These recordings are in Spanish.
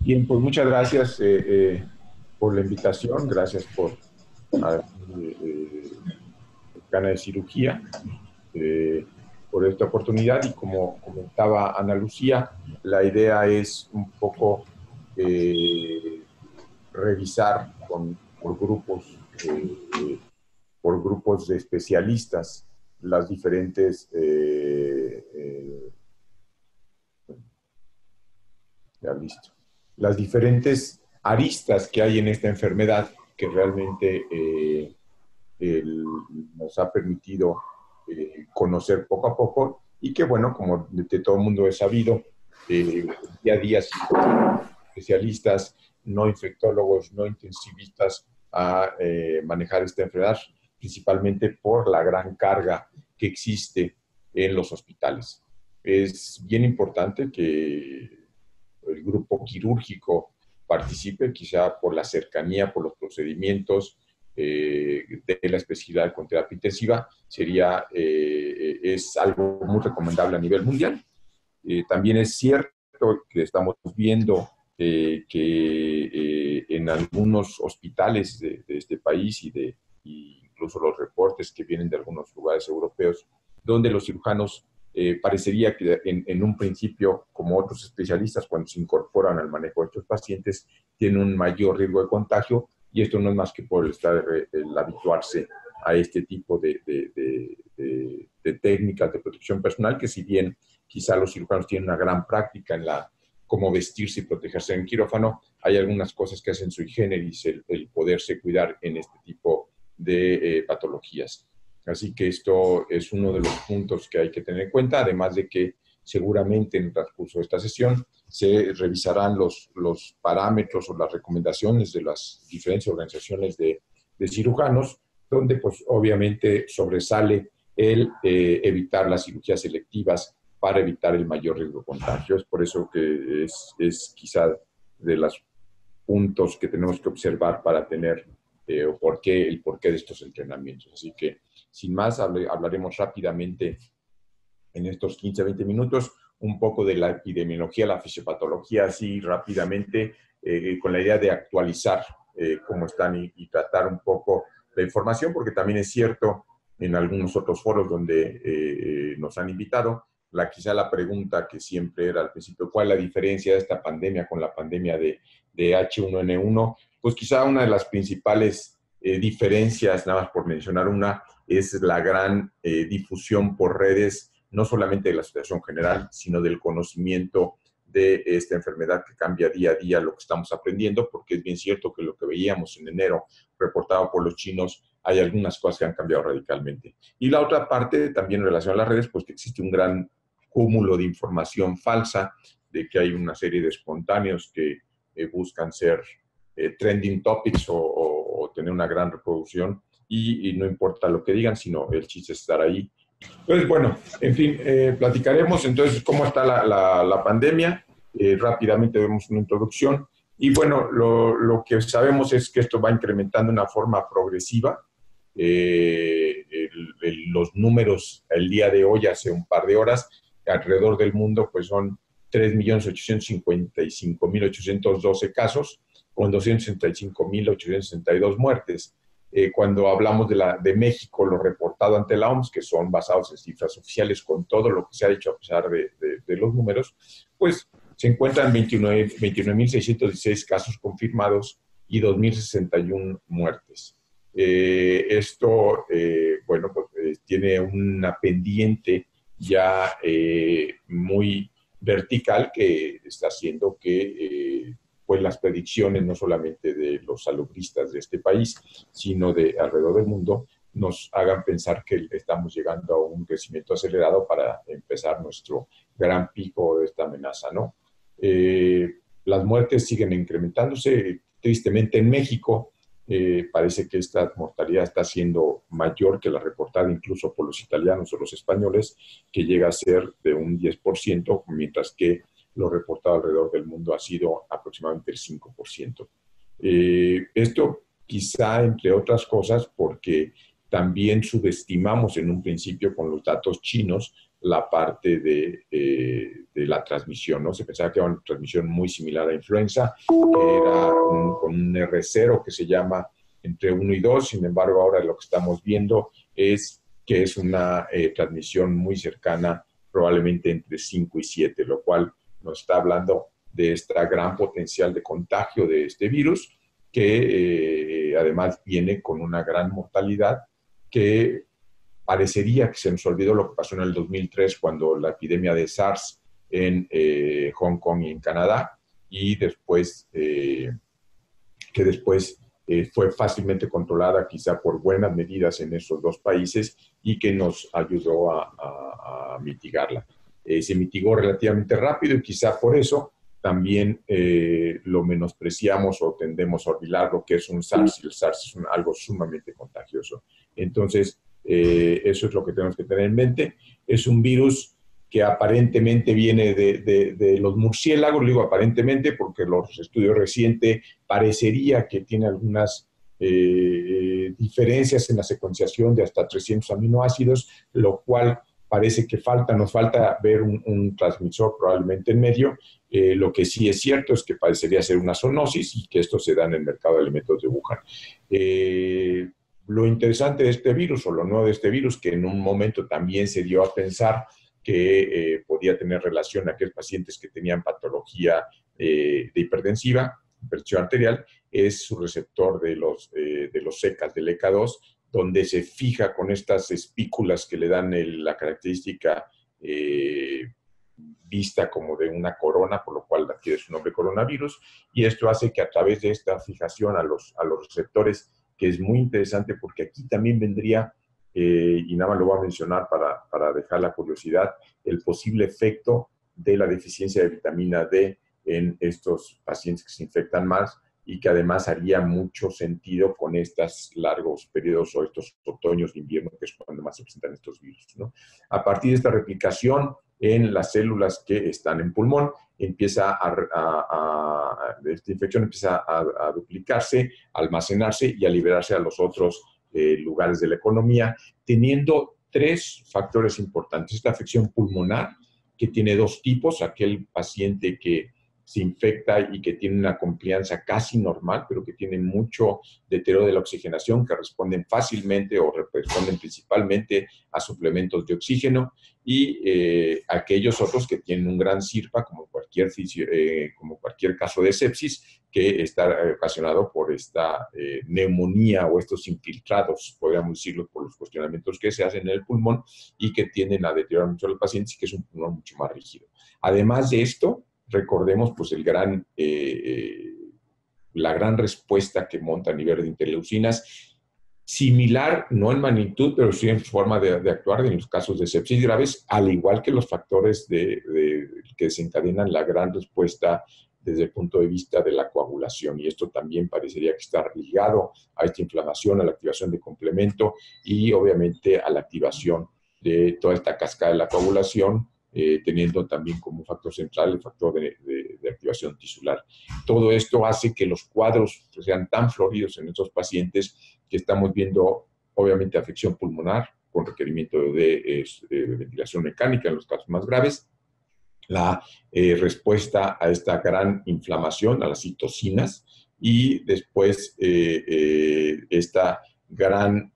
Bien, pues muchas gracias por la invitación, gracias por gana de cirugía, por esta oportunidad y como comentaba Ana Lucía, la idea es un poco revisar por grupos de especialistas las diferentes ya listo. Las diferentes aristas que hay en esta enfermedad que realmente nos ha permitido conocer poco a poco y que, bueno, como de todo el mundo es sabido, día a día especialistas, no infectólogos, no intensivistas a manejar esta enfermedad, principalmente por la gran carga que existe en los hospitales. Es bien importante que el grupo quirúrgico participe, quizá por la cercanía, por los procedimientos de la especialidad con terapia intensiva, es algo muy recomendable a nivel mundial. También es cierto que estamos viendo que en algunos hospitales de este país y incluso los reportes que vienen de algunos lugares europeos, donde los cirujanos parecería que en un principio, como otros especialistas, cuando se incorporan al manejo de estos pacientes, tienen un mayor riesgo de contagio, y esto no es más que por el habituarse a este tipo de técnicas de protección personal, que si bien quizá los cirujanos tienen una gran práctica en cómo vestirse y protegerse en quirófano, hay algunas cosas que hacen sui generis el poderse cuidar en este tipo de patologías. Así que esto es uno de los puntos que hay que tener en cuenta, además de que seguramente en el transcurso de esta sesión se revisarán los parámetros o las recomendaciones de las diferentes organizaciones de cirujanos, donde pues obviamente sobresale el evitar las cirugías selectivas para evitar el mayor riesgo de contagio. Es por eso que es quizá de los puntos que tenemos que observar para tener el porqué de estos entrenamientos. Así que, sin más, hablaremos rápidamente en estos 15 a 20 minutos un poco de la epidemiología, la fisiopatología, así rápidamente, con la idea de actualizar cómo están y tratar un poco la información, porque también es cierto en algunos otros foros donde nos han invitado, quizá la pregunta que siempre era al principio, ¿cuál es la diferencia de esta pandemia con la pandemia de H1N1? Pues quizá una de las principales diferencias, nada más por mencionar una, es la gran difusión por redes, no solamente de la situación general, sino del conocimiento de esta enfermedad que cambia día a día lo que estamos aprendiendo, porque es bien cierto que lo que veíamos en enero reportado por los chinos, hay algunas cosas que han cambiado radicalmente. Y la otra parte, también en relación a las redes, pues que existe un gran cúmulo de información falsa, de que hay una serie de espontáneos que buscan ser trending topics o tener una gran reproducción, y no importa lo que digan, sino el chiste es estar ahí. Entonces, bueno, en fin, platicaremos entonces cómo está la pandemia. Rápidamente vemos una introducción. Y bueno, lo que sabemos es que esto va incrementando de una forma progresiva. Los números el día de hoy, hace un par de horas, alrededor del mundo, pues son 3.855.812 casos, con 265.862 muertes. Cuando hablamos de México, lo reportado ante la OMS, que son basados en cifras oficiales con todo lo que se ha dicho a pesar de los números, pues se encuentran 29.616 casos confirmados y 2.061 muertes. Bueno, pues, tiene una pendiente ya muy vertical que está haciendo que pues las predicciones no solamente de los salubristas de este país, sino de alrededor del mundo, nos hagan pensar que estamos llegando a un crecimiento acelerado para empezar nuestro gran pico de esta amenaza, ¿no? Las muertes siguen incrementándose. Tristemente en México parece que esta mortalidad está siendo mayor que la reportada incluso por los italianos o los españoles, que llega a ser de un 10%, mientras que lo reportado alrededor del mundo ha sido aproximadamente el 5%. Esto quizá, entre otras cosas, porque también subestimamos en un principio con los datos chinos la parte de la transmisión, ¿no? Se pensaba que era una transmisión muy similar a influenza, que era con un R0 que se llama entre 1 y 2. Sin embargo, ahora lo que estamos viendo es que es una transmisión muy cercana, probablemente entre 5 y 7, lo cual nos está hablando de esta gran potencial de contagio de este virus, que además viene con una gran mortalidad, que parecería que se nos olvidó lo que pasó en el 2003 cuando la epidemia de SARS en Hong Kong y en Canadá, y después que después fue fácilmente controlada quizá por buenas medidas en esos dos países y que nos ayudó a mitigarla. Se mitigó relativamente rápido y quizá por eso también lo menospreciamos o tendemos a olvidar lo que es un SARS, y el SARS es algo sumamente contagioso. Entonces, eso es lo que tenemos que tener en mente. Es un virus que aparentemente viene de los murciélagos, digo aparentemente porque los estudios recientes parecería que tiene algunas diferencias en la secuenciación de hasta 300 aminoácidos, lo cual parece que nos falta ver un transmisor probablemente en medio. Lo que sí es cierto es que parecería ser una zoonosis y que esto se da en el mercado de alimentos de Wuhan. Lo interesante de este virus, o lo nuevo de este virus, que en un momento también se dio a pensar que podía tener relación a aquellos pacientes que tenían patología de hipertensión arterial, es su receptor de los CECAS, del ECA2, donde se fija con estas espículas que le dan la característica vista como de una corona, por lo cual adquiere su nombre coronavirus, y esto hace que a través de esta fijación a los receptores, que es muy interesante porque aquí también vendría, y nada más lo voy a mencionar para dejar la curiosidad, el posible efecto de la deficiencia de vitamina D en estos pacientes que se infectan más, y que además haría mucho sentido con estos largos periodos o estos otoños de invierno, que es cuando más se presentan estos virus, ¿no? A partir de esta replicación en las células que están en pulmón, esta infección empieza a duplicarse, a almacenarse y a liberarse a los otros lugares de la economía, teniendo tres factores importantes. Esta afección pulmonar, que tiene dos tipos: aquel paciente que se infecta y que tiene una complianza casi normal, pero que tiene mucho deterioro de la oxigenación, que responden fácilmente o responden principalmente a suplementos de oxígeno, y aquellos otros que tienen un gran SIRPA, como cualquier caso de sepsis, que está ocasionado por esta neumonía o estos infiltrados, podríamos decirlo, por los cuestionamientos que se hacen en el pulmón y que tienden a deteriorar mucho a los pacientes, y que es un pulmón mucho más rígido. Además de esto, recordemos pues la gran respuesta que monta a nivel de interleucinas, similar, no en magnitud, pero sí en forma de actuar en los casos de sepsis graves, al igual que los factores que desencadenan la gran respuesta desde el punto de vista de la coagulación. Y esto también parecería que está ligado a esta inflamación, a la activación de complemento y obviamente a la activación de toda esta cascada de la coagulación, teniendo también como factor central el factor de activación tisular. Todo esto hace que los cuadros sean tan floridos en estos pacientes, que estamos viendo obviamente afección pulmonar con requerimiento de ventilación mecánica en los casos más graves, la respuesta a esta gran inflamación, a las citocinas, y después esta gran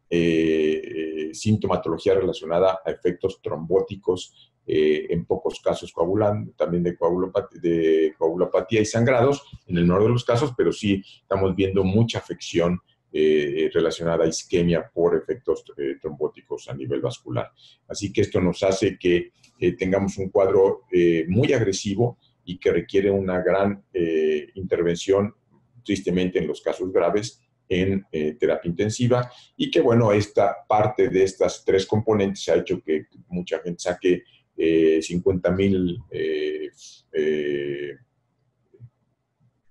sintomatología relacionada a efectos trombóticos, en pocos casos coagulando, también de coagulopatía y sangrados, en el menor de los casos, pero sí estamos viendo mucha afección relacionada a isquemia por efectos trombóticos a nivel vascular. Así que esto nos hace que tengamos un cuadro muy agresivo y que requiere una gran intervención, tristemente en los casos graves, en terapia intensiva, y que, bueno, esta parte de estas tres componentes ha hecho que mucha gente saque 50,000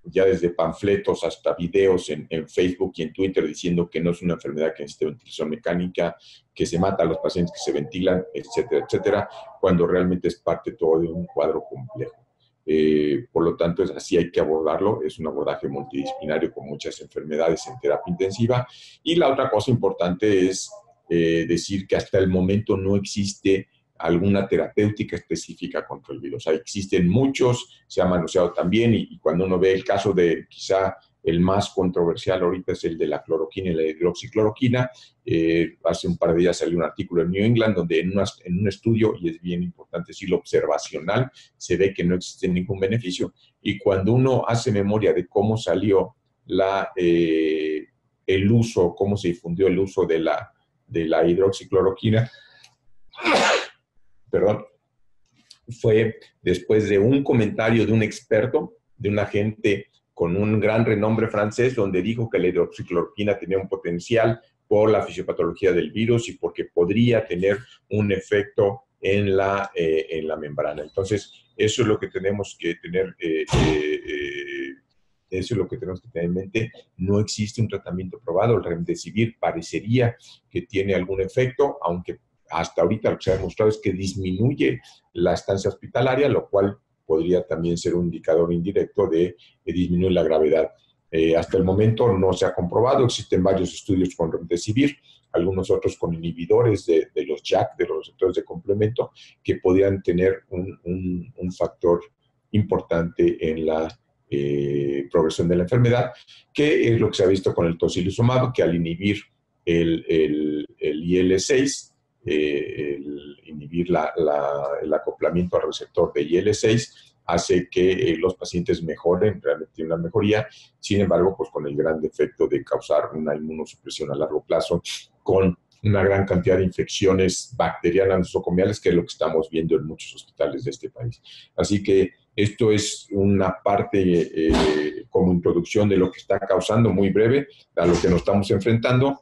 ya desde panfletos hasta videos en Facebook y en Twitter diciendo que no es una enfermedad que necesita ventilación mecánica, que se mata a los pacientes que se ventilan, etcétera, etcétera, cuando realmente es parte todo de un cuadro complejo. Por lo tanto, así hay que abordarlo. Es un abordaje multidisciplinario con muchas enfermedades en terapia intensiva. Y la otra cosa importante es decir que hasta el momento no existe alguna terapéutica específica contra el virus. Existen muchos, se ha manoseado también, y cuando uno ve el caso de quizá el más controversial ahorita es el de la cloroquina y la hidroxicloroquina. Hace un par de días salió un artículo en New England donde en un estudio, y es bien importante decirlo, observacional, se ve que no existe ningún beneficio. Y cuando uno hace memoria de cómo salió el uso, cómo se difundió el uso de la hidroxicloroquina, perdón, fue después de un comentario de un experto, de un agente con un gran renombre francés, donde dijo que la hidroxicloroquina tenía un potencial por la fisiopatología del virus y porque podría tener un efecto en la membrana. Entonces, eso es lo que tenemos que tener eso es lo que tenemos que tener en mente. No existe un tratamiento probado. El remdesivir parecería que tiene algún efecto, aunque hasta ahorita lo que se ha demostrado es que disminuye la estancia hospitalaria, lo cual podría también ser un indicador indirecto de disminuir la gravedad. Hasta el momento no se ha comprobado. Existen varios estudios con remdesivir, algunos otros con inhibidores de los JAK, de los receptores de complemento, que podrían tener un factor importante en la progresión de la enfermedad, que es lo que se ha visto con el tocilizumab, que al inhibir el IL-6, inhibir el acoplamiento al receptor de IL-6, hace que los pacientes mejoren, realmente tiene una mejoría. Sin embargo, pues con el gran defecto de causar una inmunosupresión a largo plazo, con una gran cantidad de infecciones bacterianas nosocomiales, que es lo que estamos viendo en muchos hospitales de este país. Así que esto es una parte como introducción de lo que está causando, muy breve, a lo que nos estamos enfrentando.